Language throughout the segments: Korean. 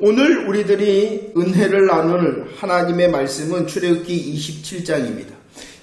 오늘 우리들이 은혜를 나눌 하나님의 말씀은 출애굽기 27장입니다.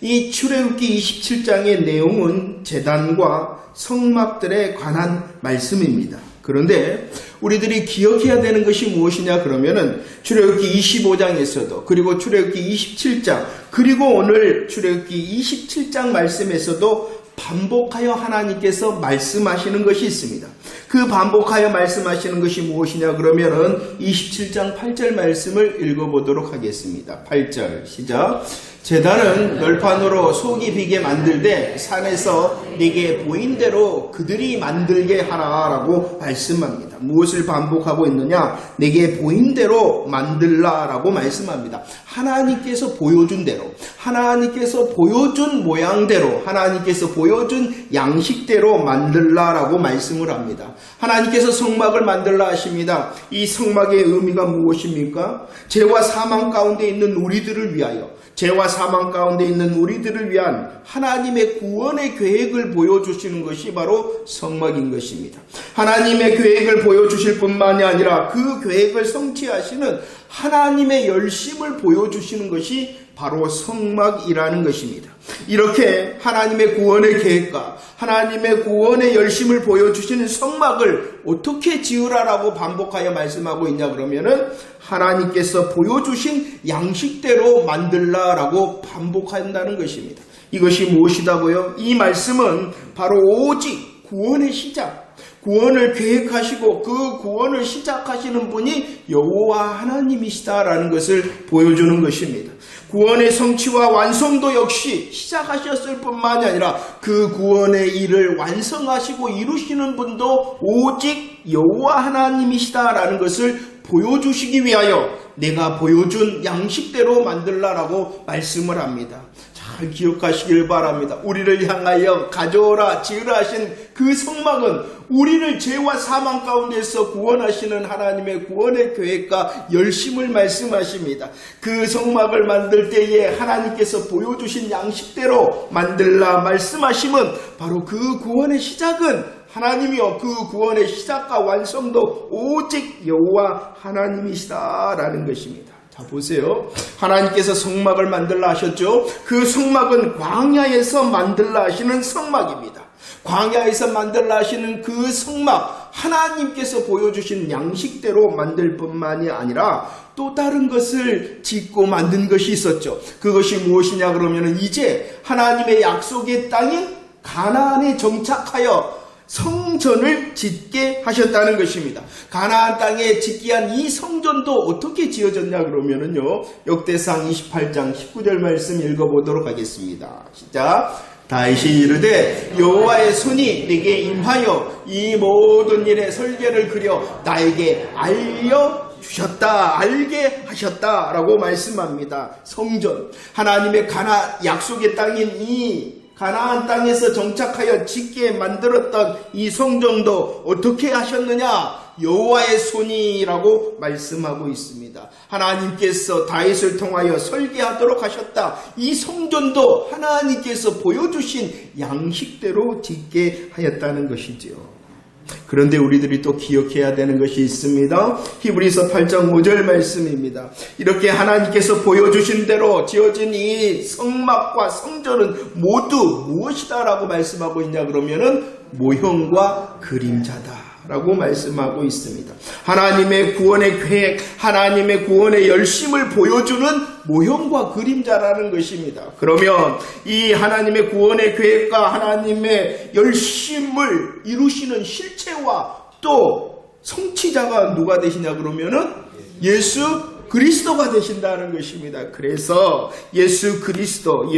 이 출애굽기 27장의 내용은 제단과 성막들에 관한 말씀입니다. 그런데 우리들이 기억해야 되는 것이 무엇이냐 그러면은 출애굽기 25장에서도 그리고 출애굽기 27장 그리고 오늘 출애굽기 27장 말씀에서도 반복하여 하나님께서 말씀하시는 것이 있습니다. 그 반복하여 말씀하시는 것이 무엇이냐 그러면은 27장 8절 말씀을 읽어보도록 하겠습니다. 8절 시작. 제단은 널판으로 속이 비게 만들되 산에서 네게 보인 대로 그들이 만들게 하라라고 말씀합니다. 무엇을 반복하고 있느냐? 내게 보인 대로 만들라라고 말씀합니다. 하나님께서 보여준 대로, 하나님께서 보여준 모양대로, 하나님께서 보여준 양식대로 만들라라고 말씀을 합니다. 하나님께서 성막을 만들라 하십니다. 이 성막의 의미가 무엇입니까? 죄와 사망 가운데 있는 우리들을 위하여, 죄와 사망 가운데 있는 우리들을 위한 하나님의 구원의 계획을 보여주시는 것이 바로 성막인 것입니다. 하나님의 계획을 보여주실 뿐만이 아니라 그 계획을 성취하시는 하나님의 열심을 보여주시는 것이 바로 성막이라는 것입니다. 이렇게 하나님의 구원의 계획과 하나님의 구원의 열심을 보여주시는 성막을 어떻게 지으라라고 반복하여 말씀하고 있냐 그러면은 하나님께서 보여주신 양식대로 만들라라고 반복한다는 것입니다. 이것이 무엇이다고요? 이 말씀은 바로 오직 구원의 시작, 구원을 계획하시고 그 구원을 시작하시는 분이 여호와 하나님이시다라는 것을 보여주는 것입니다. 구원의 성취와 완성도 역시 시작하셨을 뿐만이 아니라 그 구원의 일을 완성하시고 이루시는 분도 오직 여호와 하나님이시다라는 것을 보여주시기 위하여 내가 보여준 양식대로 만들라라고 말씀을 합니다. 잘 기억하시길 바랍니다. 우리를 향하여 가져오라 지으라 하신 그 성막은 우리를 죄와 사망 가운데서 구원하시는 하나님의 구원의 계획과 열심을 말씀하십니다. 그 성막을 만들 때에 하나님께서 보여주신 양식대로 만들라 말씀하심은 바로 그 구원의 시작은 하나님이요 그 구원의 시작과 완성도 오직 여호와 하나님이시다라는 것입니다. 자 보세요. 하나님께서 성막을 만들라 하셨죠. 그 성막은 광야에서 만들라 하시는 성막입니다. 광야에서 만들라 하시는 그 성막 하나님께서 보여주신 양식대로 만들 뿐만이 아니라 또 다른 것을 짓고 만든 것이 있었죠. 그것이 무엇이냐 그러면 이제 하나님의 약속의 땅인 가나안에 정착하여 성전을 짓게 하셨다는 것입니다. 가나안 땅에 짓게 한 이 성전도 어떻게 지어졌냐 그러면은요. 역대상 28장 19절 말씀 읽어보도록 하겠습니다. 시작. 다윗이 이르되 여호와의 손이 내게 임하여 이 모든 일의 설계를 그려 나에게 알게 하셨다라고 말씀합니다. 성전, 하나님의 약속의 땅인 이 가나안 땅에서 정착하여 짓게 만들었던 이 성전도 어떻게 하셨느냐? 여호와의 손이라고 말씀하고 있습니다. 하나님께서 다윗을 통하여 설계하도록 하셨다. 이 성전도 하나님께서 보여주신 양식대로 짓게 하였다는 것이지요. 그런데 우리들이 또 기억해야 되는 것이 있습니다. 히브리서 8장 5절 말씀입니다. 이렇게 하나님께서 보여주신 대로 지어진 이 성막과 성전은 모두 무엇이다 라고 말씀하고 있냐 그러면은 모형과 그림자다 라고 말씀하고 있습니다. 하나님의 구원의 계획, 하나님의 구원의 열심을 보여주는 모형과 그림자라는 것입니다. 그러면 이 하나님의 구원의 계획과 하나님의 열심을 이루시는 실체와 또 성취자가 누가 되시냐 그러면은 예수 그리스도가 되신다는 것입니다. 그래서 예수 그리스도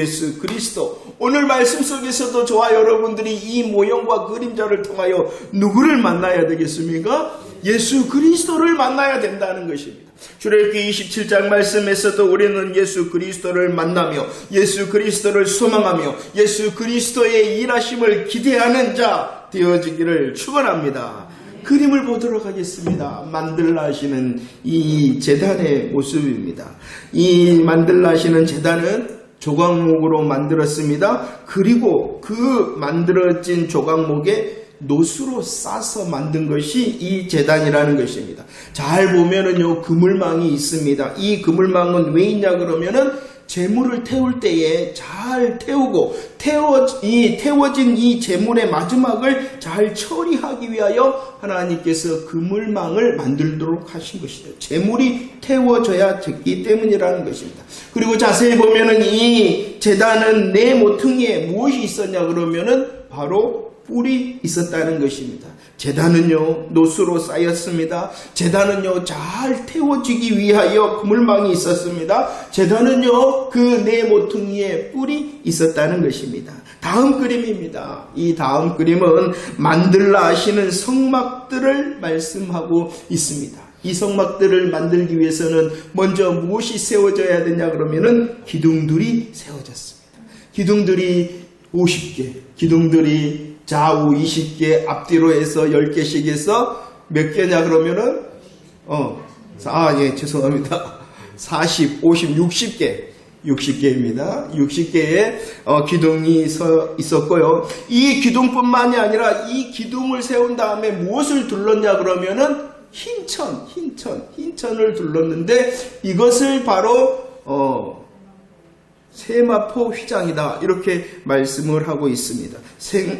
오늘 말씀 속에서도 저와 여러분들이 이 모형과 그림자를 통하여 누구를 만나야 되겠습니까? 예수 그리스도를 만나야 된다는 것입니다. 출애굽기 27장 말씀에서도 우리는 예수 그리스도를 만나며 예수 그리스도를 소망하며 예수 그리스도의 일하심을 기대하는 자 되어지기를 축원합니다. 그림을 보도록 하겠습니다. 만들라 하시는 이 제단의 모습입니다. 이 만들라 하시는 제단은 조각목으로 만들었습니다. 그리고 그 만들어진 조각목에 노수로 싸서 만든 것이 이 제단이라는 것입니다. 잘 보면은요, 그물망이 있습니다. 이 그물망은 왜 있냐 그러면은 재물을 태울 때에 잘 태우고 태워진 이 재물의 마지막을 잘 처리하기 위하여 하나님께서 그물망을 만들도록 하신 것이죠. 재물이 태워져야 됐기 때문이라는 것입니다. 그리고 자세히 보면은 이 제단은 네 모퉁이에 무엇이 있었냐 그러면은 바로 뿔이 있었다는 것입니다. 제단은요, 노수로 쌓였습니다. 제단은요, 잘 태워지기 위하여 그물망이 있었습니다. 제단은요, 그 네 모퉁이에 뿔이 있었다는 것입니다. 다음 그림입니다. 이 다음 그림은 만들라 하시는 성막들을 말씀하고 있습니다. 이 성막들을 만들기 위해서는 먼저 무엇이 세워져야 되냐 그러면은 기둥들이 세워졌습니다. 기둥들이 50개, 기둥들이 좌우 20개, 앞뒤로 해서 10개씩 해서 몇 개냐 그러면은 죄송합니다. 40, 50, 60개입니다. 60개의 기둥이 있었고요. 이 기둥뿐만이 아니라 이 기둥을 세운 다음에 무엇을 둘렀냐 그러면은 흰천을 둘렀는데 이것을 바로 세마포 휘장이다 이렇게 말씀을 하고 있습니다.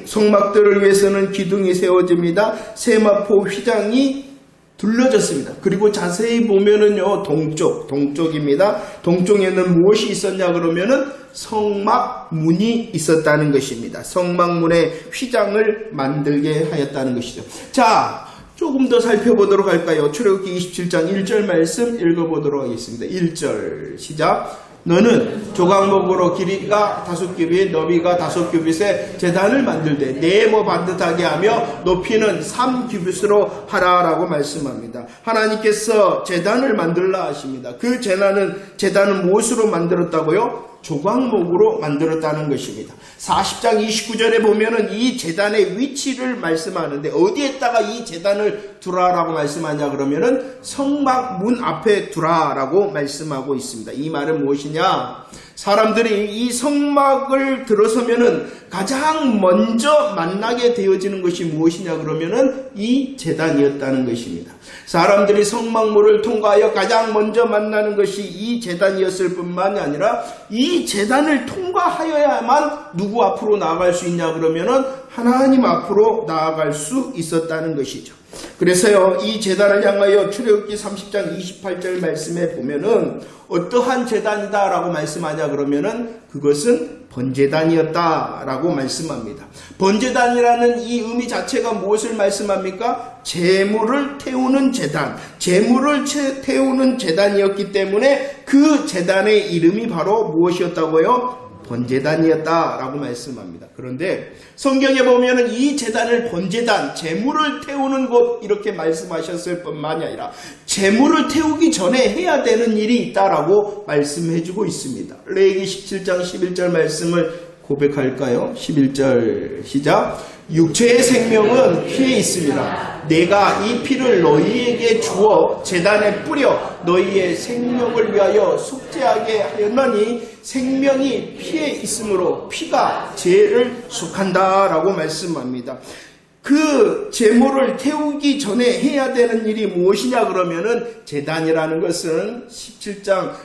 성막들을 위해서는 기둥이 세워집니다. 세마포 휘장이 둘러졌습니다. 그리고 자세히 보면은요, 동쪽입니다. 동쪽에는 무엇이 있었냐 그러면은 성막문이 있었다는 것입니다. 성막문의 휘장을 만들게 하였다는 것이죠. 자, 조금 더 살펴보도록 할까요? 출애굽기 27장 1절 말씀 읽어보도록 하겠습니다. 1절 시작. 너는 조각목으로 길이가 5규빗, 너비가 5규빗의 제단을 만들되 네모 반듯하게 하며 높이는 3규빗으로 하라라고 말씀합니다. 하나님께서 제단을 만들라 하십니다. 그 제단은 무엇으로 만들었다고요? 조각목으로 만들었다는 것입니다. 40장 29절에 보면은 이 제단의 위치를 말씀하는데 어디에다가 이 제단을 두라라고 말씀하냐 그러면은 성막 문 앞에 두라라고 말씀하고 있습니다. 이 말은 무엇이냐? 사람들이 이 성막을 들어서면은 가장 먼저 만나게 되어지는 것이 무엇이냐 그러면은 이 제단이었다는 것입니다. 사람들이 성막문을 통과하여 가장 먼저 만나는 것이 이 제단이었을 뿐만이 아니라 이 제단을 통과하여야만 누구 앞으로 나아갈 수 있냐 그러면은 하나님 앞으로 나아갈 수 있었다는 것이죠. 그래서요, 이 제단을 향하여 출애굽기 30장 28절 말씀에 보면은 어떠한 제단이다 라고 말씀하냐 그러면은 그것은 번제단이었다 라고 말씀합니다. 번제단이라는 이 의미 자체가 무엇을 말씀합니까? 재물을 태우는 제단, 재물을 태우는 제단이었기 때문에 그 제단의 이름이 바로 무엇이었다고요? 번제단이었다라고 말씀합니다. 그런데 성경에 보면은 이 제단을 번제단, 재물을 태우는 곳 이렇게 말씀하셨을 뿐만이 아니라 재물을 태우기 전에 해야 되는 일이 있다라고 말씀해주고 있습니다. 레위기 17장 11절 말씀을 고백할까요? 11절 시작. 육체의 생명은 피에 있습니다. 내가 이 피를 너희에게 주어 제단에 뿌려 너희의 생명을 위하여 속죄하게 하였노니 생명이 피에 있으므로 피가 죄를 속한다 라고 말씀합니다. 그 제물을 태우기 전에 해야 되는 일이 무엇이냐 그러면은 제단이라는 것은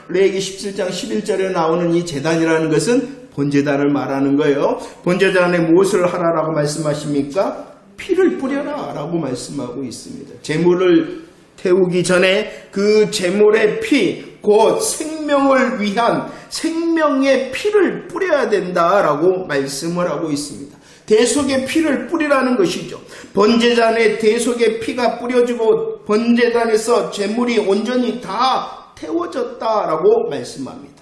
레위기 17장 11절에 나오는 이 제단이라는 것은 번제단을 말하는 거예요. 번제단에 무엇을 하라라고 말씀하십니까? 피를 뿌려라 라고 말씀하고 있습니다. 제물을 태우기 전에 그 제물의 피, 곧 생명을 위한 생명의 피를 뿌려야 된다라고 말씀을 하고 있습니다. 대속의 피를 뿌리라는 것이죠. 번제단에 대속의 피가 뿌려지고 번제단에서 제물이 온전히 다 태워졌다라고 말씀합니다.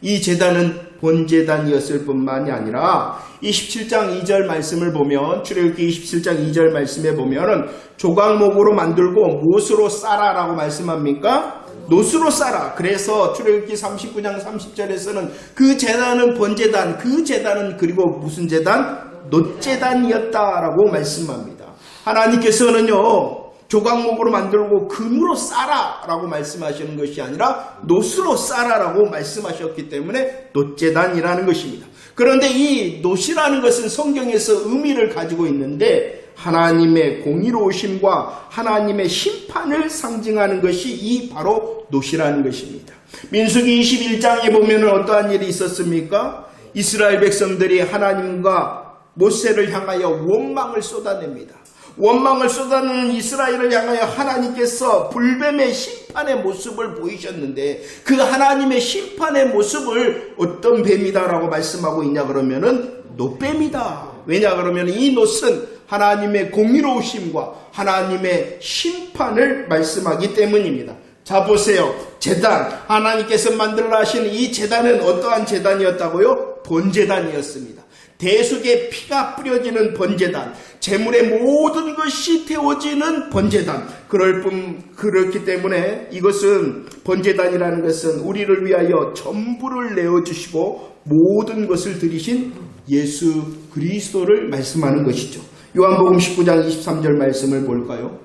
이 제단은 번제단이었을 뿐만이 아니라 27장 2절 말씀을 보면 출애굽기 27장 2절 말씀에 보면은 조각목으로 만들고 무엇으로 싸라라고 말씀합니까? 노수로 싸라. 그래서 출애굽기 39장 30절에서는 그 제단은 번제단, 그 제단은 그리고 무슨 제단? 놋제단이었다라고 말씀합니다. 하나님께서는요 조각목으로 만들고 금으로 싸라라고 말씀하시는 것이 아니라 노수로 싸라라고 말씀하셨기 때문에 놋제단이라는 것입니다. 그런데 이 놋이라는 것은 성경에서 의미를 가지고 있는데 하나님의 공의로우심과 하나님의 심판을 상징하는 것이 이 바로 놋이라는 것입니다. 민수기 21장에 보면 어떠한 일이 있었습니까? 이스라엘 백성들이 하나님과 모세를 향하여 원망을 쏟아냅니다. 원망을 쏟아내는 이스라엘을 향하여 하나님께서 불뱀의 심판의 모습을 보이셨는데 그 하나님의 심판의 모습을 어떤 뱀이다라고 말씀하고 있냐 그러면은 놋뱀이다. 왜냐 그러면 이 놋은 하나님의 공의로우심과 하나님의 심판을 말씀하기 때문입니다. 자 보세요. 제단, 하나님께서 만들라 하신 이 제단은 어떠한 제단이었다고요? 번제단이었습니다. 대속의 피가 뿌려지는 번제단, 제물의 모든 것이 태워지는 번제단. 그렇기 때문에 이것은 번제단이라는 것은 우리를 위하여 전부를 내어주시고 모든 것을 드리신 예수 그리스도를 말씀하는 것이죠. 요한복음 19장 23절 말씀을 볼까요?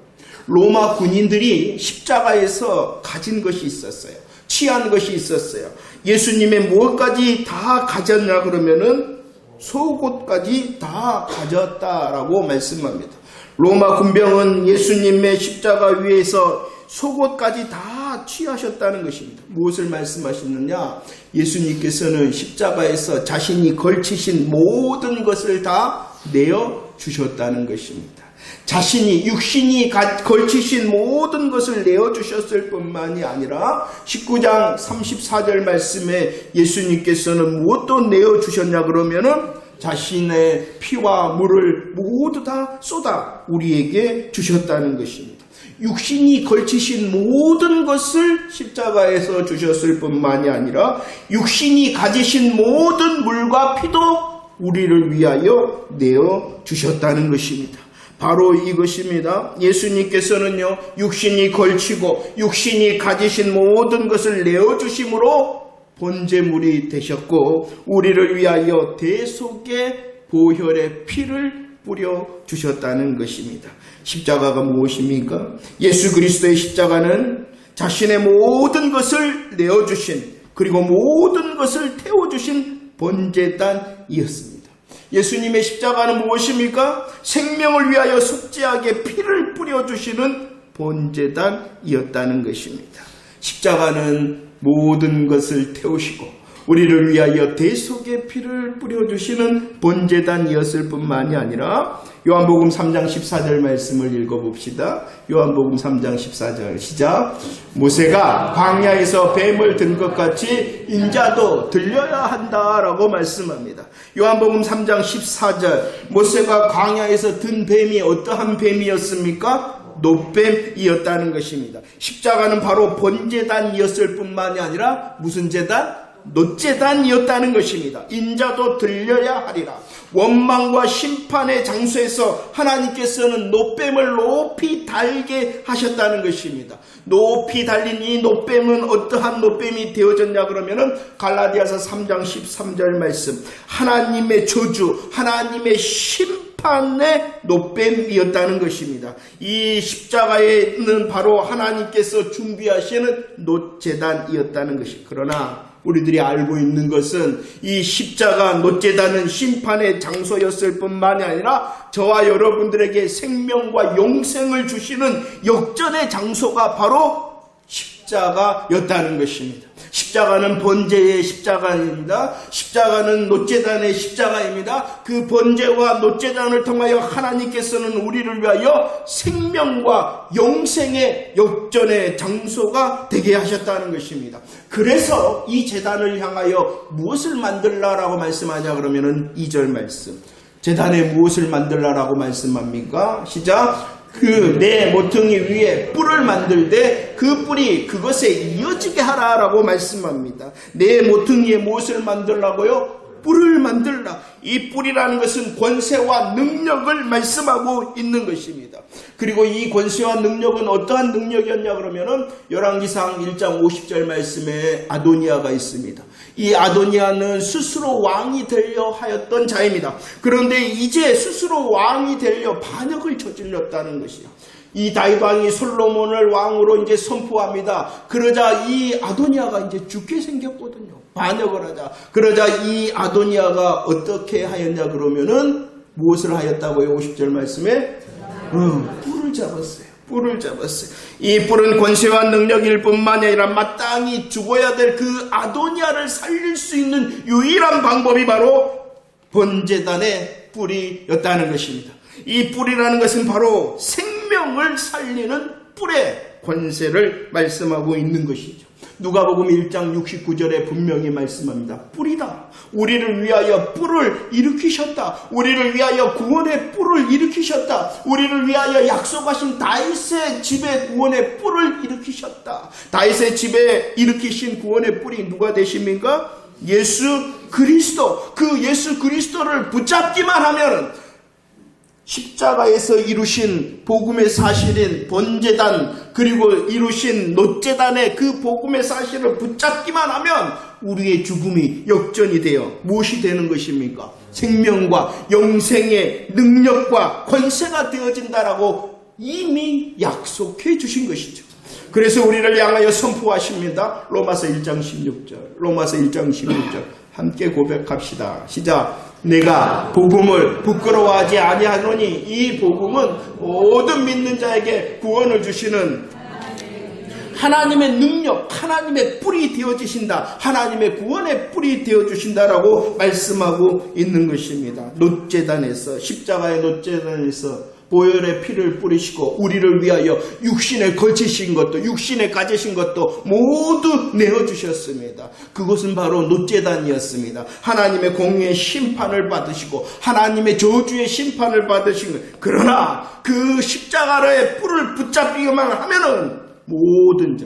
로마 군인들이 십자가에서 가진 것이 있었어요. 취한 것이 있었어요. 예수님의 무엇까지 다 가졌냐 그러면은 속옷까지 다 가졌다라고 말씀합니다. 로마 군병은 예수님의 십자가 위에서 속옷까지 다 취하셨다는 것입니다. 무엇을 말씀하시느냐? 예수님께서는 십자가에서 자신이 걸치신 모든 것을 다 내어주셨다는 것입니다. 자신이 육신이 걸치신 모든 것을 내어주셨을 뿐만이 아니라 19장 34절 말씀에 예수님께서는 무엇도 내어주셨냐 그러면은 자신의 피와 물을 모두 다 쏟아 우리에게 주셨다는 것입니다. 육신이 걸치신 모든 것을 십자가에서 주셨을 뿐만이 아니라 육신이 가지신 모든 물과 피도 우리를 위하여 내어주셨다는 것입니다. 바로 이것입니다. 예수님께서는요, 육신이 걸치고 육신이 가지신 모든 것을 내어주심으로 번제물이 되셨고 우리를 위하여 대속의 보혈의 피를 뿌려주셨다는 것입니다. 십자가가 무엇입니까? 예수 그리스도의 십자가는 자신의 모든 것을 내어주신 그리고 모든 것을 태워주신 번제단이었습니다. 예수님의 십자가는 무엇입니까? 생명을 위하여 속죄하게 피를 뿌려주시는 번제단이었다는 것입니다. 십자가는 모든 것을 태우시고 우리를 위하여 대속의 피를 뿌려주시는 번제단이었을 뿐만이 아니라 요한복음 3장 14절 말씀을 읽어봅시다. 요한복음 3장 14절 시작. 모세가 광야에서 뱀을 든 것 같이 인자도 들려야 한다라고 말씀합니다. 요한복음 3장 14절 모세가 광야에서 든 뱀이 어떠한 뱀이었습니까? 놋뱀이었다는 것입니다. 십자가는 바로 번제단이었을 뿐만이 아니라 무슨 제단? 놋제단이었다는 것입니다. 인자도 들려야 하리라. 원망과 심판의 장소에서 하나님께서는 놋뱀을 높이 달게 하셨다는 것입니다. 높이 달린 이 놋뱀은 어떠한 놋뱀이 되어졌냐 그러면은 갈라디아서 3장 13절 말씀, 하나님의 저주, 하나님의 심판의 놋뱀이었다는 것입니다. 이 십자가에는 바로 하나님께서 준비하시는 놋제단이었다는 것이. 그러나 우리들이 알고 있는 것은 이 십자가 놋제단은 심판의 장소였을 뿐만이 아니라 저와 여러분들에게 생명과永생을 주시는 역전의 장소가 바로 십자가였다는 것입니다. 십자가는 번제의 십자가입니다. 십자가는 놋제단의 십자가입니다. 그 번제와 놋제단을 통하여 하나님께서는 우리를 위하여 생명과 영생의 역전의 장소가 되게 하셨다는 것입니다. 그래서 이 제단을 향하여 무엇을 만들라라고 말씀하냐 그러면은 2절 말씀. 제단에 무엇을 만들라라고 말씀합니까? 시작. 그 내 모퉁이 위에 뿔을 만들되 그 뿔이 그것에 이어지게 하라라고 말씀합니다. 내 모퉁이에 무엇을 만들라고요? 뿔을 만들라. 이 뿔이라는 것은 권세와 능력을 말씀하고 있는 것입니다. 그리고 이 권세와 능력은 어떠한 능력이었냐 그러면은 열왕기상 1장 50절 말씀에 아도니아가 있습니다. 이 아도니아는 스스로 왕이 되려 하였던 자입니다. 그런데 이제 스스로 왕이 되려 반역을 저질렀다는 것이요. 이 다윗 왕이 솔로몬을 왕으로 이제 선포합니다. 그러자 이 아도니아가 이제 죽게 생겼거든요. 반역을 하자. 그러자 이 아도니아가 어떻게 하였냐 그러면은 무엇을 하였다고요? 50절 말씀에 뿔을 잡았어요. 뿔을 잡았어요. 이 뿔은 권세와 능력일 뿐만이 아니라 마땅히 죽어야 될 그 아도니아를 살릴 수 있는 유일한 방법이 바로 번제단의 뿔이었다는 것입니다. 이 뿔이라는 것은 바로 생명을 살리는 뿔의 권세를 말씀하고 있는 것이죠. 누가복음 1장 69절에 분명히 말씀합니다. 뿔이다. 우리를 위하여 뿔을 일으키셨다. 우리를 위하여 구원의 뿔을 일으키셨다. 우리를 위하여 약속하신 다윗의 집에 구원의 뿔을 일으키셨다. 다윗의 집에 일으키신 구원의 뿔이 누가 되십니까? 예수 그리스도. 그 예수 그리스도를 붙잡기만 하면은 십자가에서 이루신 복음의 사실인 번제단 그리고 이루신 놋제단의 그 복음의 사실을 붙잡기만 하면 우리의 죽음이 역전이 되어 무엇이 되는 것입니까? 생명과 영생의 능력과 권세가 되어진다라고 이미 약속해 주신 것이죠. 그래서 우리를 향하여 선포하십니다. 로마서 1장 16절 로마서 1장 16절 함께 고백합시다. 시작. 내가 복음을 부끄러워하지 아니하노니 이 복음은 모든 믿는 자에게 구원을 주시는 하나님의 능력, 하나님의 뿔이 되어주신다. 하나님의 구원의 뿔이 되어주신다라고 말씀하고 있는 것입니다. 놋제단에서 십자가의 놋제단에서 보혈의 피를 뿌리시고 우리를 위하여 육신에 걸치신 것도 육신에 가지신 것도 모두 내어주셨습니다. 그것은 바로 놋제단이었습니다. 하나님의 공의의 심판을 받으시고 하나님의 저주의 심판을 받으신 것. 그러나 그 십자가의 뿔을 붙잡기만 하면은 모든 자,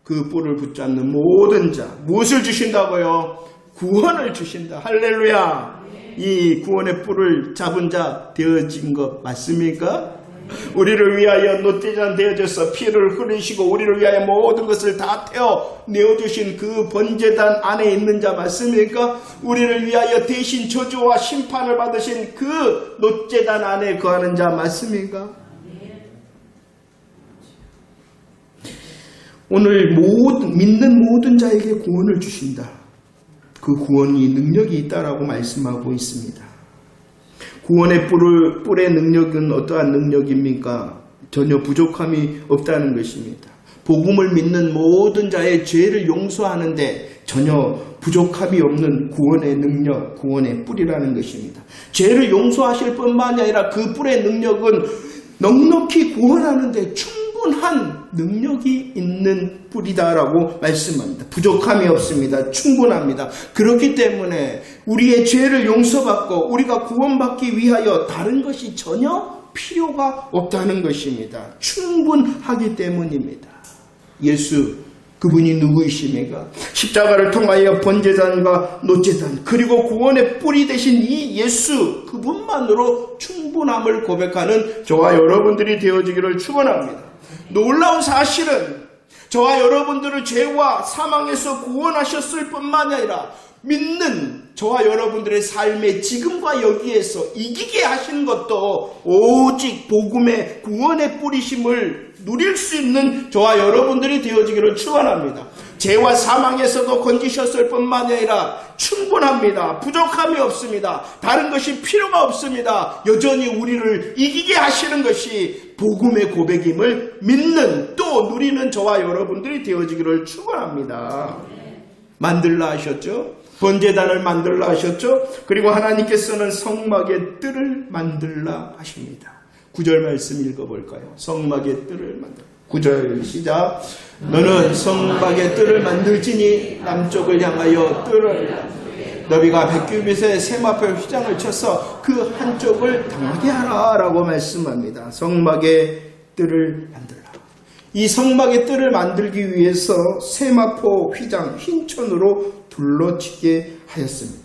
그 뿔을 붙잡는 모든 자 무엇을 주신다고요? 구원을 주신다. 할렐루야. 이 구원의 뿔을 잡은 자 되어진 것 맞습니까? 우리를 위하여 놋제단 되어져서 피를 흘리시고 우리를 위하여 모든 것을 다 태워 내어주신 그 번제단 안에 있는 자 맞습니까? 우리를 위하여 대신 저주와 심판을 받으신 그 놋제단 안에 거하는 자 맞습니까? 오늘 믿는 모든 자에게 구원을 주신다. 그 구원이 능력이 있다라고 말씀하고 있습니다. 구원의 뿔의 능력은 어떠한 능력입니까? 전혀 부족함이 없다는 것입니다. 복음을 믿는 모든 자의 죄를 용서하는데 전혀 부족함이 없는 구원의 능력, 구원의 뿔이라는 것입니다. 죄를 용서하실 뿐만이 아니라 그 뿔의 능력은 넉넉히 구원하는데 충분한 능력이 있는 뿔이다라고 말씀합니다. 부족함이 없습니다. 충분합니다. 그렇기 때문에 우리의 죄를 용서받고 우리가 구원받기 위하여 다른 것이 전혀 필요가 없다는 것입니다. 충분하기 때문입니다. 예수 그분이 누구이십니까? 십자가를 통하여 번제단과 놋제단 그리고 구원의 뿔이 되신 이 예수 그분만으로 충분함을 고백하는 저와 여러분들이 되어지기를 축원합니다. 놀라운 사실은 저와 여러분들을 죄와 사망에서 구원하셨을 뿐만이 아니라 믿는 저와 여러분들의 삶의 지금과 여기에서 이기게 하신 것도 오직 복음의 구원의 뿌리심을 누릴 수 있는 저와 여러분들이 되어지기를 축원합니다. 죄와 사망에서도 건지셨을 뿐만이 아니라 충분합니다. 부족함이 없습니다. 다른 것이 필요가 없습니다. 여전히 우리를 이기게 하시는 것이 복음의 고백임을 믿는 또 누리는 저와 여러분들이 되어지기를 축원합니다. 만들라 하셨죠? 번제단을 만들라 하셨죠? 그리고 하나님께서는 성막의 뜰을 만들라 하십니다. 9절 말씀 읽어볼까요? 성막의 뜰을 만들라. 9절 시작. 너는 성막의 뜰을 만들지니 남쪽을 향하여 뜰을 너비가 100규빗의 세마포 휘장을 쳐서 그 한쪽을 당하게 하라 라고 말씀합니다. 성막의 뜰을 만들라. 이 성막의 뜰을 만들기 위해서 세마포 휘장 흰천으로 둘러치게 하였습니다.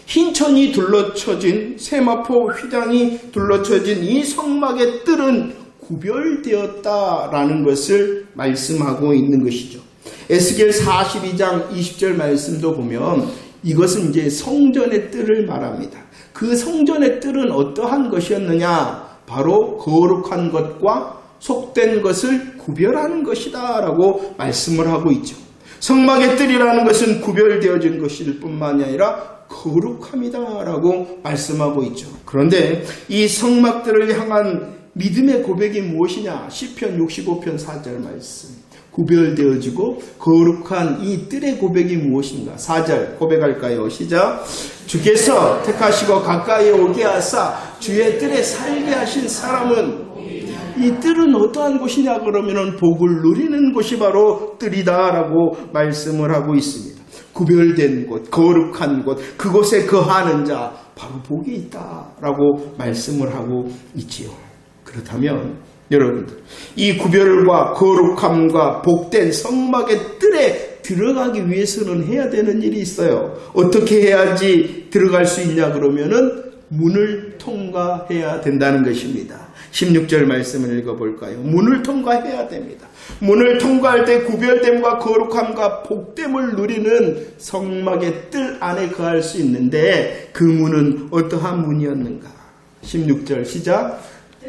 흰천이 둘러쳐진 세마포 휘장이 둘러쳐진 이 성막의 뜰은 구별되었다라는 것을 말씀하고 있는 것이죠. 에스겔 42장 20절 말씀도 보면 이것은 이제 성전의 뜰을 말합니다. 그 성전의 뜰은 어떠한 것이었느냐? 바로 거룩한 것과 속된 것을 구별하는 것이다 라고 말씀을 하고 있죠. 성막의 뜰이라는 것은 구별되어진 것일 뿐만이 아니라 거룩함이다라고 말씀하고 있죠. 그런데 이 성막들을 향한 믿음의 고백이 무엇이냐? 시편 65편 4절 말씀. 구별되어지고 거룩한 이 뜰의 고백이 무엇인가? 4절 고백할까요? 시작. 주께서 택하시고 가까이 오게 하사 주의 뜰에 살게 하신 사람은, 이 뜰은 어떠한 곳이냐 그러면은 복을 누리는 곳이 바로 뜰이다라고 말씀을 하고 있습니다. 구별된 곳, 거룩한 곳, 그곳에 거하는 자 바로 복이 있다라고 말씀을 하고 있지요. 그렇다면 여러분들, 이 구별과 거룩함과 복된 성막의 뜰에 들어가기 위해서는 해야 되는 일이 있어요. 어떻게 해야지 들어갈 수 있냐 그러면은 문을 통과해야 된다는 것입니다. 16절 말씀을 읽어볼까요? 문을 통과해야 됩니다. 문을 통과할 때 구별됨과 거룩함과 복됨을 누리는 성막의 뜰 안에 거할 수 있는데, 그 문은 어떠한 문이었는가? 16절 시작.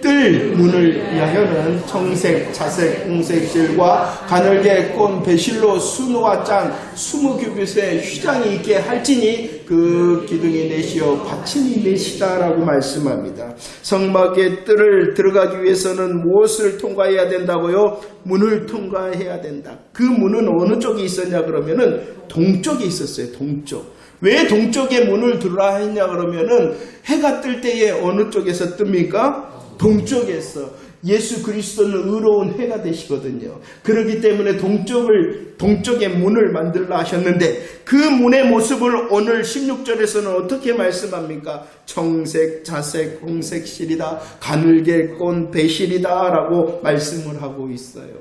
뜰 문을 위하여는 청색, 자색, 홍색 실과 가늘게 꼰 배실로 수노와 짠 20규빗의 휘장이 있게 할지니 그 기둥이 넷이요 받침이 넷이다라고 말씀합니다. 성막의 뜰을 들어가기 위해서는 무엇을 통과해야 된다고요? 문을 통과해야 된다. 그 문은 어느 쪽에 있었냐 그러면은 동쪽에 있었어요. 동쪽. 왜 동쪽에 문을 들어라 했냐 그러면은 해가 뜰 때에 어느 쪽에서 뜹니까? 동쪽에서. 예수 그리스도는 의로운 해가 되시거든요. 그렇기 때문에 동쪽에 문을 만들라 하셨는데, 그 문의 모습을 오늘 16절에서는 어떻게 말씀합니까? 청색, 자색, 홍색 실이다, 가늘게 꼰 배실이다 라고 말씀을 하고 있어요.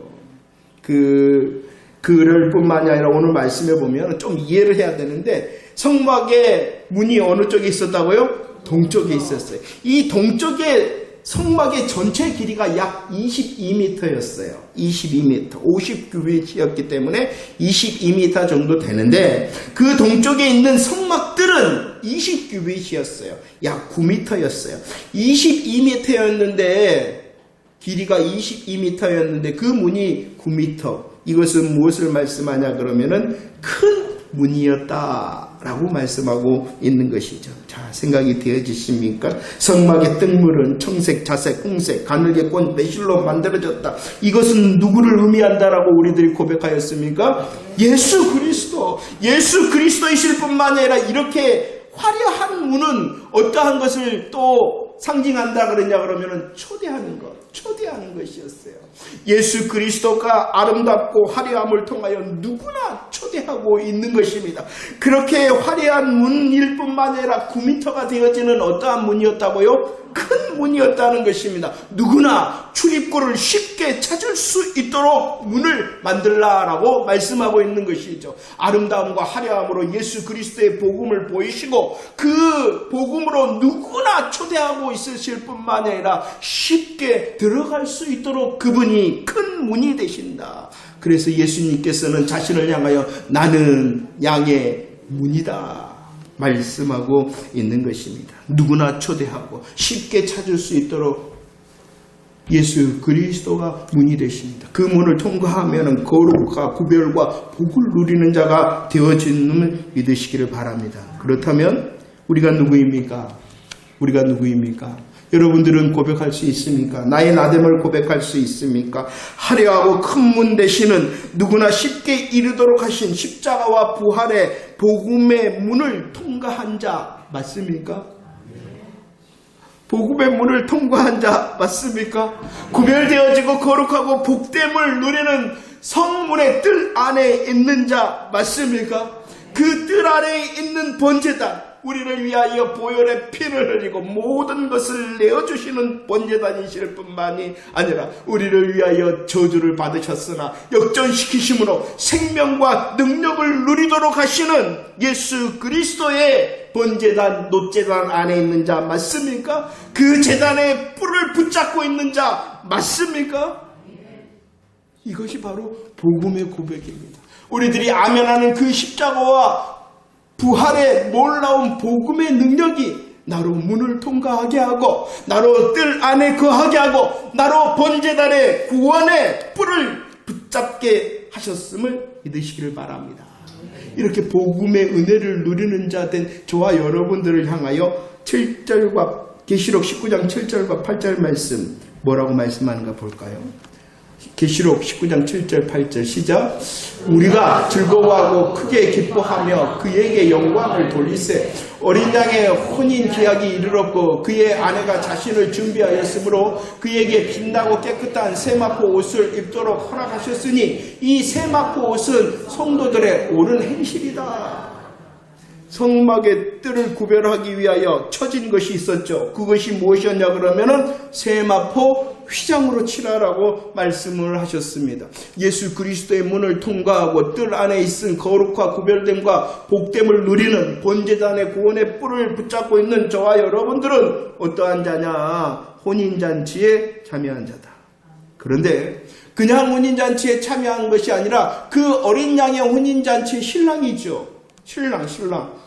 그를 뿐만이 아니라 오늘 말씀해 보면 좀 이해를 해야 되는데, 성막의 문이 어느 쪽에 있었다고요? 동쪽에 있었어요. 이 동쪽에 성막의 전체 길이가 약 22m였어요. 22m. 50규빗이었기 때문에 22m 정도 되는데, 그 동쪽에 있는 성막들은 20규빗이었어요. 약 9m였어요. 22m였는데, 길이가 22m였는데 그 문이 9m. 이것은 무엇을 말씀하냐 그러면은 큰 문이었다라고 말씀하고 있는 것이죠. 자, 생각이 되어지십니까? 성막의 뜰문은 청색, 자색, 홍색, 가늘게 꼰 매실로 만들어졌다. 이것은 누구를 의미한다라고 우리들이 고백하였습니까? 예수 그리스도이실 뿐만 아니라 이렇게 화려한 문은 어떠한 것을 또 상징한다 그러냐 그러면은 초대하는 것이었어요. 예수 그리스도가 아름답고 화려함을 통하여 누구나 초대하고 있는 것입니다. 그렇게 화려한 문일 뿐만 아니라 9m가 되어지는 어떠한 문이었다고요? 큰 문이었다는 것입니다. 누구나 출입구를 쉽게 찾을 수 있도록 문을 만들라라고 말씀하고 있는 것이죠. 아름다움과 화려함으로 예수 그리스도의 복음을 보이시고, 그 복음으로 누구나 초대하고 있으실 뿐만 아니라 쉽게 들어갈 수 있도록 그분이 큰 문이 되신다. 그래서 예수님께서는 자신을 향하여 나는 양의 문이다 말씀하고 있는 것입니다. 누구나 초대하고 쉽게 찾을 수 있도록 예수 그리스도가 문이 되십니다. 그 문을 통과하면 거룩과 구별과 복을 누리는 자가 되어지는 믿으시기를 바랍니다. 그렇다면 우리가 누구입니까? 여러분들은 고백할 수 있습니까? 나의 나됨을 고백할 수 있습니까? 화려하고 큰 문 되시는, 누구나 쉽게 이르도록 하신 십자가와 부활의 복음의 문을 통과한 자 맞습니까? 복음의 문을 통과한 자 맞습니까? 구별되어지고 거룩하고 복됨을 누리는 성문의 뜰 안에 있는 자 맞습니까? 그 뜰 안에 있는 번제단, 우리를 위하여 보혈의 피를 흘리고 모든 것을 내어주시는 번제단이실 뿐만이 아니라 우리를 위하여 저주를 받으셨으나 역전시키심으로 생명과 능력을 누리도록 하시는 예수 그리스도의 번제단, 놋제단 안에 있는 자 맞습니까? 그 제단의 뿔을 붙잡고 있는 자 맞습니까? 이것이 바로 복음의 고백입니다. 우리들이 아멘하는 그 십자가와 부활의 놀라운 복음의 능력이 나로 문을 통과하게 하고, 나로 뜰 안에 거하게 하고, 나로 번제단의 구원의 뿔을 붙잡게 하셨음을 믿으시기를 바랍니다. 이렇게 복음의 은혜를 누리는 자 된 저와 여러분들을 향하여 7절과 계시록 19장 7절과 8절 말씀 뭐라고 말씀하는가 볼까요? 계시록 19장 7절 8절 시작. 우리가 즐거워하고 크게 기뻐하며 그에게 영광을 돌리세. 어린 양의 혼인 계약이 이르렀고 그의 아내가 자신을 준비하였으므로 그에게 빛나고 깨끗한 세마포 옷을 입도록 허락하셨으니 이 세마포 옷은 성도들의 옳은 행실이다. 성막의 뜰을 구별하기 위하여 쳐진 것이 있었죠. 그것이 무엇이었냐 그러면은 세마포 휘장으로 칠하라고 말씀을 하셨습니다. 예수 그리스도의 문을 통과하고 뜰 안에 있은 거룩과 구별됨과 복됨을 누리는 본제단의 구원의 뿔을 붙잡고 있는 저와 여러분들은 어떠한 자냐? 혼인잔치에 참여한 자다. 그런데 그냥 혼인잔치에 참여한 것이 아니라 그 어린 양의 혼인잔치의 신랑이죠. 신랑.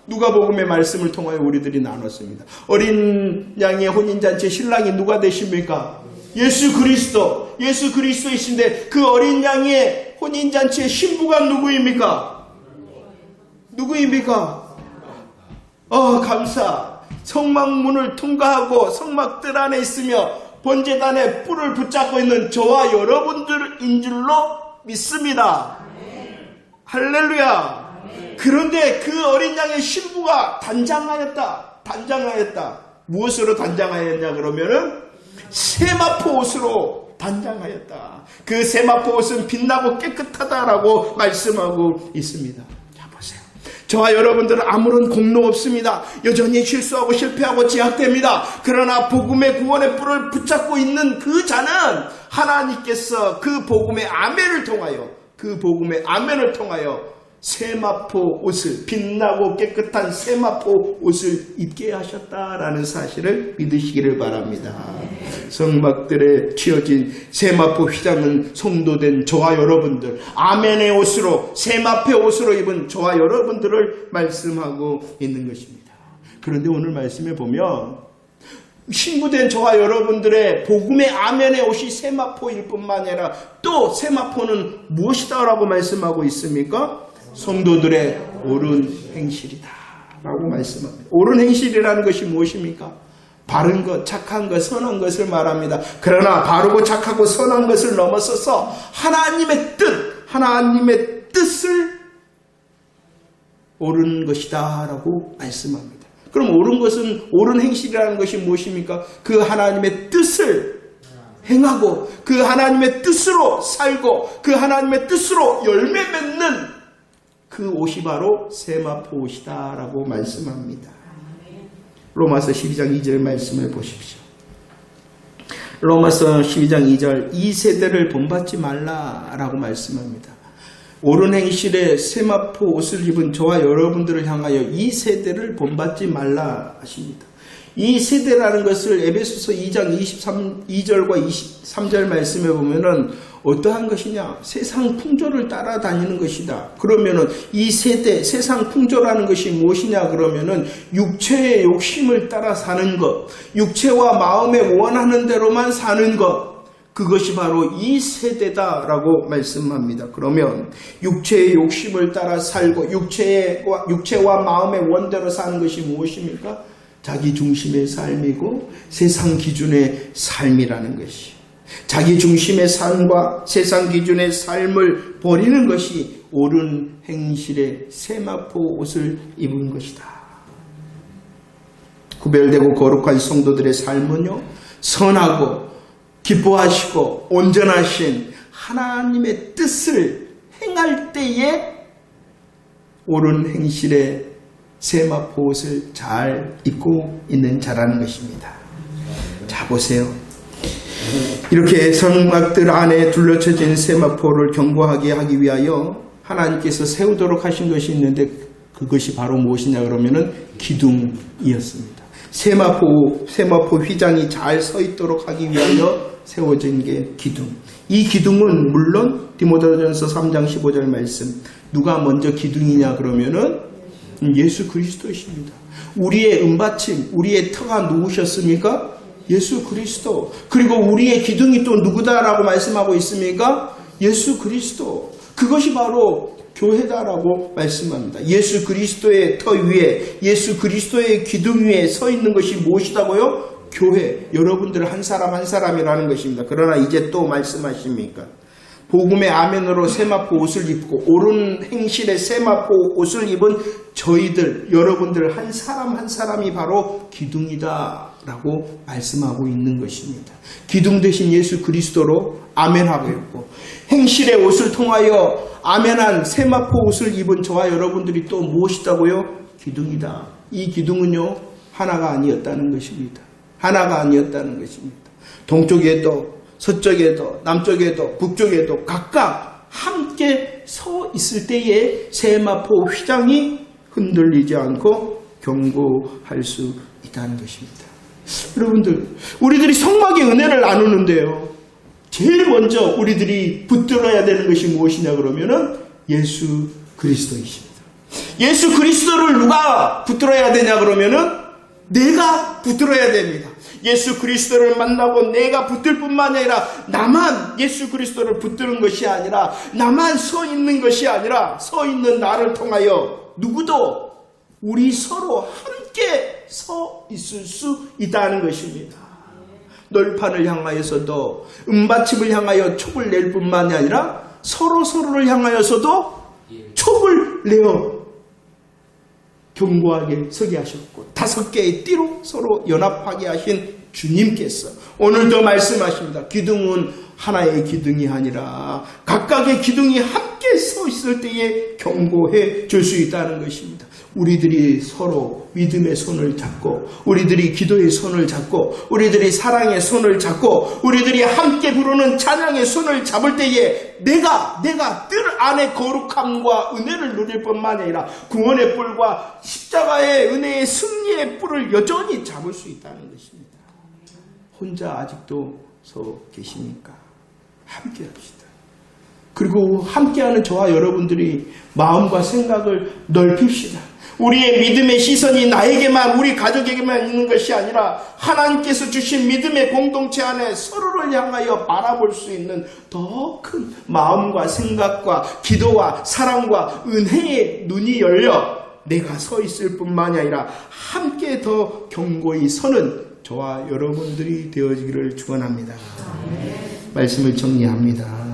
누가복음의 말씀을 통하여 우리들이 나눴습니다. 어린 양의 혼인잔치의 신랑이 누가 되십니까? 예수 그리스도이신데 그 어린 양의 혼인잔치의 신부가 누구입니까? 감사. 성막문을 통과하고 성막들 안에 있으며 번제단의 뿔을 붙잡고 있는 저와 여러분들인 줄로 믿습니다. 할렐루야. 그런데 그 어린 양의 신부가 단장하였다. 무엇으로 단장하였냐 그러면은 세마포 옷으로 단장하였다. 그 세마포 옷은 빛나고 깨끗하다라고 말씀하고 있습니다. 자, 보세요. 저와 여러분들은 아무런 공로 없습니다. 여전히 실수하고 실패하고 제약됩니다. 그러나 복음의 구원의 뿔을 붙잡고 있는 그 자는 하나님께서 그 복음의 아멘을 통하여 세마포 옷을, 빛나고 깨끗한 세마포 옷을 입게 하셨다라는 사실을 믿으시기를 바랍니다. 성막들에 쥐어진 세마포 휘장은 성도된 저와 여러분들, 아멘의 옷으로, 세마포의 옷으로 입은 저와 여러분들을 말씀하고 있는 것입니다. 그런데 오늘 말씀에 보면 신부된 저와 여러분들의 복음의 아멘의 옷이 세마포일 뿐만 아니라 또 세마포는 무엇이다 라고 말씀하고 있습니까? 성도들의 옳은 행실이다 라고 말씀합니다. 옳은 행실이라는 것이 무엇입니까? 바른 것, 착한 것, 선한 것을 말합니다. 그러나 바르고 착하고 선한 것을 넘어서서 하나님의 뜻을 옳은 것이다 라고 말씀합니다. 그럼 옳은 행실이라는 것이 무엇입니까? 그 하나님의 뜻을 행하고 그 하나님의 뜻으로 살고 그 하나님의 뜻으로 열매 맺는 그 옷이 바로 세마포 옷이다 라고 말씀합니다. 로마서 12장 2절 말씀을 보십시오. 로마서 12장 2절 이 세대를 본받지 말라 라고 말씀합니다. 옳은 행실에 세마포 옷을 입은 저와 여러분들을 향하여 이 세대를 본받지 말라 하십니다. 이 세대라는 것을 에베소서 2장 22절과 23절 말씀에 보면은 어떠한 것이냐? 세상 풍조를 따라다니는 것이다. 그러면은 이 세대, 세상 풍조라는 것이 무엇이냐? 그러면은 육체의 욕심을 따라 사는 것, 육체와 마음에 원하는 대로만 사는 것, 그것이 바로 이 세대다라고 말씀합니다. 그러면 육체의 욕심을 따라 살고 육체와 마음의 원대로 사는 것이 무엇입니까? 자기 중심의 삶이고 세상 기준의 삶이라는 것이. 자기 중심의 삶과 세상 기준의 삶을 버리는 것이 옳은 행실의 세마포 옷을 입은 것이다. 구별되고 거룩한 성도들의 삶은요, 선하고 기뻐하시고 온전하신 하나님의 뜻을 행할 때에 옳은 행실의 세마포 옷을 잘 입고 있는 자라는 것입니다. 자, 보세요. 이렇게 성막들 안에 둘러쳐진 세마포를 견고하게 하기 위하여 하나님께서 세우도록 하신 것이 있는데 그것이 바로 무엇이냐 그러면은 기둥이었습니다. 세마포 휘장이 잘 서 있도록 하기 위하여 세워진 게 기둥. 이 기둥은 물론 디모데전서 3장 15절 말씀 누가 먼저 기둥이냐 그러면은 예수 그리스도이십니다. 우리의 은받침, 우리의 터가 누구셨습니까? 예수 그리스도. 그리고 우리의 기둥이 또 누구다라고 말씀하고 있습니까? 예수 그리스도. 그것이 바로 교회다라고 말씀합니다. 예수 그리스도의 터 위에, 예수 그리스도의 기둥 위에 서 있는 것이 무엇이다고요? 교회, 여러분들 한 사람 한 사람이라는 것입니다. 그러나 이제 또 말씀하십니까? 복음의 아멘으로 세마포 옷을 입고 옳은 행실의 세마포 옷을 입은 저희들, 여러분들 한 사람 한 사람이 바로 기둥이다 라고 말씀하고 있는 것입니다. 기둥 대신 예수 그리스도로 아멘하고 있고, 행실의 옷을 통하여 아멘한 세마포 옷을 입은 저와 여러분들이 또 무엇이다고요? 기둥이다. 이 기둥은요, 하나가 아니었다는 것입니다. 하나가 아니었다는 것입니다. 동쪽에도 서쪽에도 남쪽에도 북쪽에도 각각 함께 서 있을 때에 세마포 휘장이 흔들리지 않고 경고할 수 있다는 것입니다. 여러분들, 우리들이 성막의 은혜를 나누는데요, 제일 먼저 우리들이 붙들어야 되는 것이 무엇이냐 그러면은 예수 그리스도이십니다. 예수 그리스도를 누가 붙들어야 되냐 그러면은 내가 붙들어야 됩니다. 예수 그리스도를 만나고 내가 붙들 뿐만 아니라 나만 예수 그리스도를 붙드는 것이 아니라, 나만 서 있는 것이 아니라 서 있는 나를 통하여 누구도 우리 서로 함께 서 있을 수 있다는 것입니다. 널판을 향하여서도 은받침을 향하여 촉을 낼 뿐만이 아니라 서로를 향하여서도 촉을 내어 견고하게 서게 하셨고 5개의 띠로 서로 연합하게 하신 주님께서 오늘도 말씀하십니다. 기둥은 하나의 기둥이 아니라 각각의 기둥이 함께 서 있을 때에 경고해 줄 수 있다는 것입니다. 우리들이 서로 믿음의 손을 잡고, 우리들이 기도의 손을 잡고, 우리들이 사랑의 손을 잡고, 우리들이 함께 부르는 찬양의 손을 잡을 때에 내가 뜰 안에 거룩함과 은혜를 누릴 뿐만 아니라 구원의 뿔과 십자가의 은혜의 승리의 뿔을 여전히 잡을 수 있다는 것입니다. 혼자 아직도 서 계십니까? 함께 합시다. 그리고 함께하는 저와 여러분들이 마음과 생각을 넓힙시다. 우리의 믿음의 시선이 나에게만, 우리 가족에게만 있는 것이 아니라 하나님께서 주신 믿음의 공동체 안에 서로를 향하여 바라볼 수 있는 더 큰 마음과 생각과 기도와 사랑과 은혜의 눈이 열려 내가 서 있을 뿐만이 아니라 함께 더 견고히 서는 저와 여러분들이 되어지기를 축원합니다. 말씀을 정리합니다.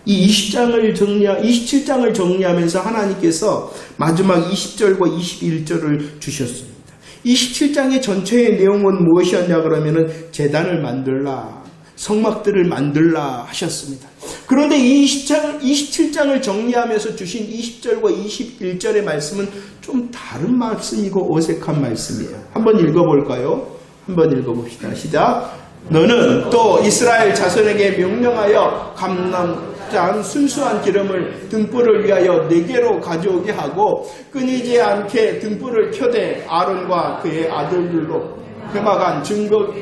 이 27장을 정리하면서 하나님께서 마지막 20절과 21절을 주셨습니다. 27장의 전체의 내용은 무엇이었냐 그러면은 제단을 만들라, 성막들을 만들라 하셨습니다. 그런데 이 27장을 정리하면서 주신 20절과 21절의 말씀은 좀 다른 말씀이고 어색한 말씀이에요. 한번 읽어볼까요? 한번 읽어봅시다. 시작. 너는 또 이스라엘 자손에게 명령하여 감람잔 순수한 기름을 등불을 위하여 네개로 가져오게 하고 끊이지 않게 등불을 켜되 아론과 그의 아들들로 회막안 증거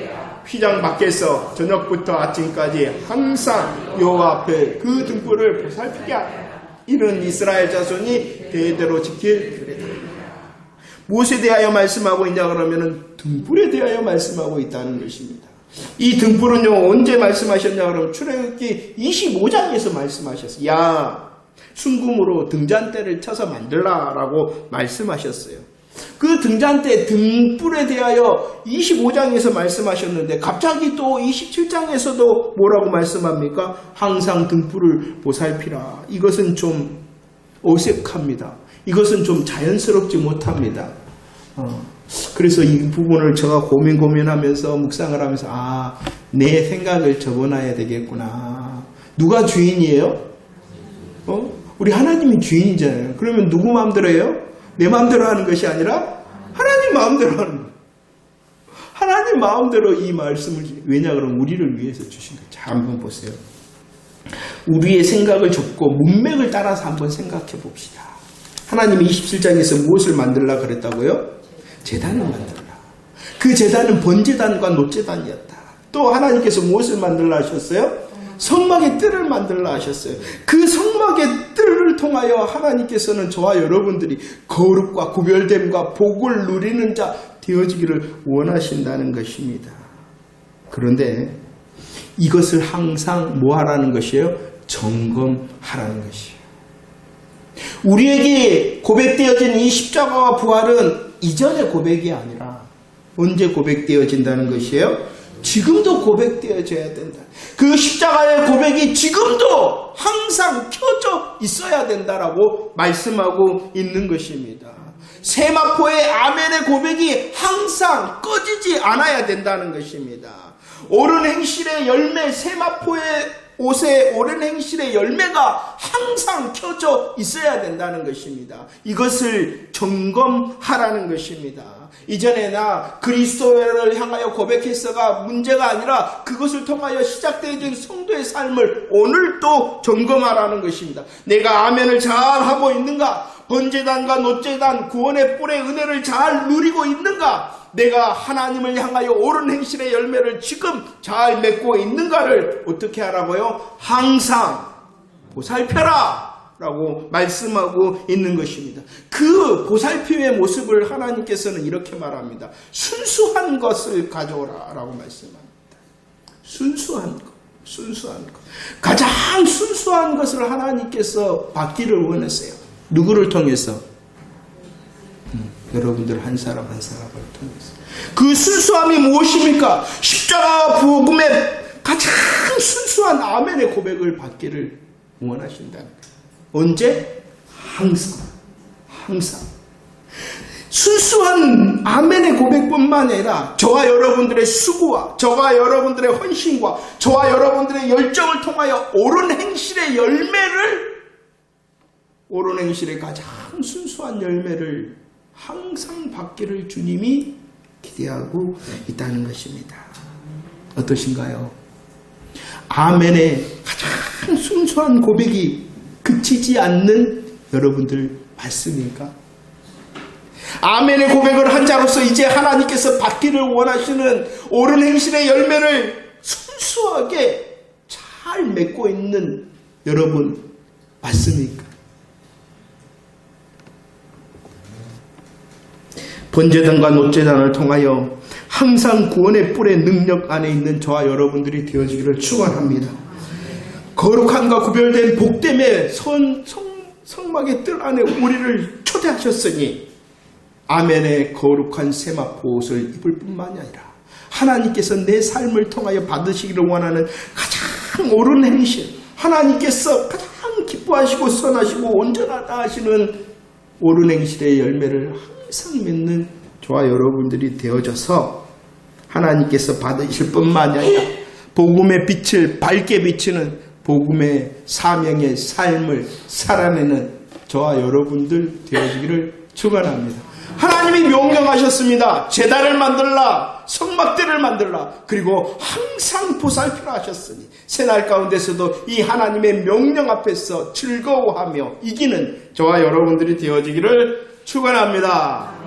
휘장 밖에서 저녁부터 아침까지 항상 여호와 앞에 그 등불을 보살피게 하라. 이는 이스라엘 자손이 대대로 지킬 규례다. 무엇에 대하여 말씀하고 있냐 그러면은 등불에 대하여 말씀하고 있다는 것입니다. 이 등불은요, 언제 말씀하셨냐 그러면 출애굽기 25장에서 말씀하셨어요. 야, 순금으로 등잔대를 쳐서 만들라라고 말씀하셨어요. 그 등잔대 등불에 대하여 25장에서 말씀하셨는데 갑자기 또 27장에서도 뭐라고 말씀합니까? 항상 등불을 보살피라. 이것은 좀 어색합니다. 이것은 좀 자연스럽지 못합니다. 그래서 이 부분을 제가 고민하면서 묵상을 하면서 내 생각을 접어놔야 되겠구나. 누가 주인이에요? 우리 하나님이 주인이잖아요. 그러면 누구 마음대로 해요? 내 마음대로 하는 것이 아니라 하나님 마음대로 하는 거예요. 하나님 마음대로 이 말씀을, 왜냐 그러면 우리를 위해서 주신 거예요. 자, 한번 보세요. 우리의 생각을 접고 문맥을 따라서 한번 생각해 봅시다. 하나님이 27장에서 무엇을 만들라 그랬다고요? 제단을 만들라. 그 제단은 번제단과 노제단이었다. 또 하나님께서 무엇을 만들라 하셨어요? 성막의 뜰을 만들라 하셨어요. 그 성막의 뜰을 통하여 하나님께서는 저와 여러분들이 거룩과 구별됨과 복을 누리는 자 되어지기를 원하신다는 것입니다. 그런데 이것을 항상 뭐 하라는 것이에요? 점검하라는 것이에요. 우리에게 고백되어진 이 십자가와 부활은 이전의 고백이 아니라 언제 고백되어진다는 것이에요? 지금도 고백되어져야 된다. 그 십자가의 고백이 지금도 항상 켜져 있어야 된다라고 말씀하고 있는 것입니다. 세마포의 아멘의 고백이 항상 꺼지지 않아야 된다는 것입니다. 옳은 행실의 열매, 세마포의 옷에 옳은 행실의 열매가 항상 켜져 있어야 된다는 것입니다. 이것을 점검하라는 것입니다. 이전에 나 그리스도를 향하여 고백했어가 문제가 아니라 그것을 통하여 시작되어진 성도의 삶을 오늘 또 점검하라는 것입니다. 내가 아멘을 잘 하고 있는가? 번제단과 노제단 구원의 뿔의 은혜를 잘 누리고 있는가? 내가 하나님을 향하여 옳은 행실의 열매를 지금 잘 맺고 있는가를 어떻게 하라고요? 항상 보살펴라 라고 말씀하고 있는 것입니다. 그 보살핌의 모습을 하나님께서는 이렇게 말합니다. 순수한 것을 가져오라 라고 말씀합니다. 순수한 것. 가장 순수한 것을 하나님께서 받기를 원하세요. 누구를 통해서? 여러분들 한 사람 한 사람을 통해서. 그 순수함이 무엇입니까? 십자가와 복음의 가장 순수한 아멘의 고백을 받기를 원하신다는 거예요. 언제? 항상. 순수한 아멘의 고백뿐만 아니라 저와 여러분들의 수고와 저와 여러분들의 헌신과 저와 여러분들의 열정을 통하여 옳은 행실의 열매를, 옳은 행실의 가장 순수한 열매를 항상 받기를 주님이 기대하고 있다는 것입니다. 어떠신가요? 아멘의 가장 순수한 고백이 그치지 않는 여러분들 맞습니까? 아멘의 고백을 한 자로서 이제 하나님께서 받기를 원하시는 옳은 행실의 열매를 순수하게 잘 맺고 있는 여러분 맞습니까? 번제단과 노제단을 통하여 항상 구원의 뿔의 능력 안에 있는 저와 여러분들이 되어지기를 축원합니다. 거룩함과 구별된 복됨의 성막의 뜰 안에 우리를 초대하셨으니 아멘의 거룩한 세마포 옷을 입을 뿐만이 아니라 하나님께서 내 삶을 통하여 받으시기를 원하는 가장 옳은 행실, 하나님께서 가장 기뻐하시고 선하시고 온전하다 하시는 옳은 행실의 열매를 항상 맺는 저와 여러분들이 되어져서 하나님께서 받으실 뿐만이 아니라 복음의 빛을 밝게 비치는 복음의 사명의 삶을 살아내는 저와 여러분들 되어지기를 축원합니다. 하나님이 명령하셨습니다. 제단을 만들라, 성막대를 만들라, 그리고 항상 보살피라 하셨으니 새날 가운데서도 이 하나님의 명령 앞에서 즐거워하며 이기는 저와 여러분들이 되어지기를 축원합니다.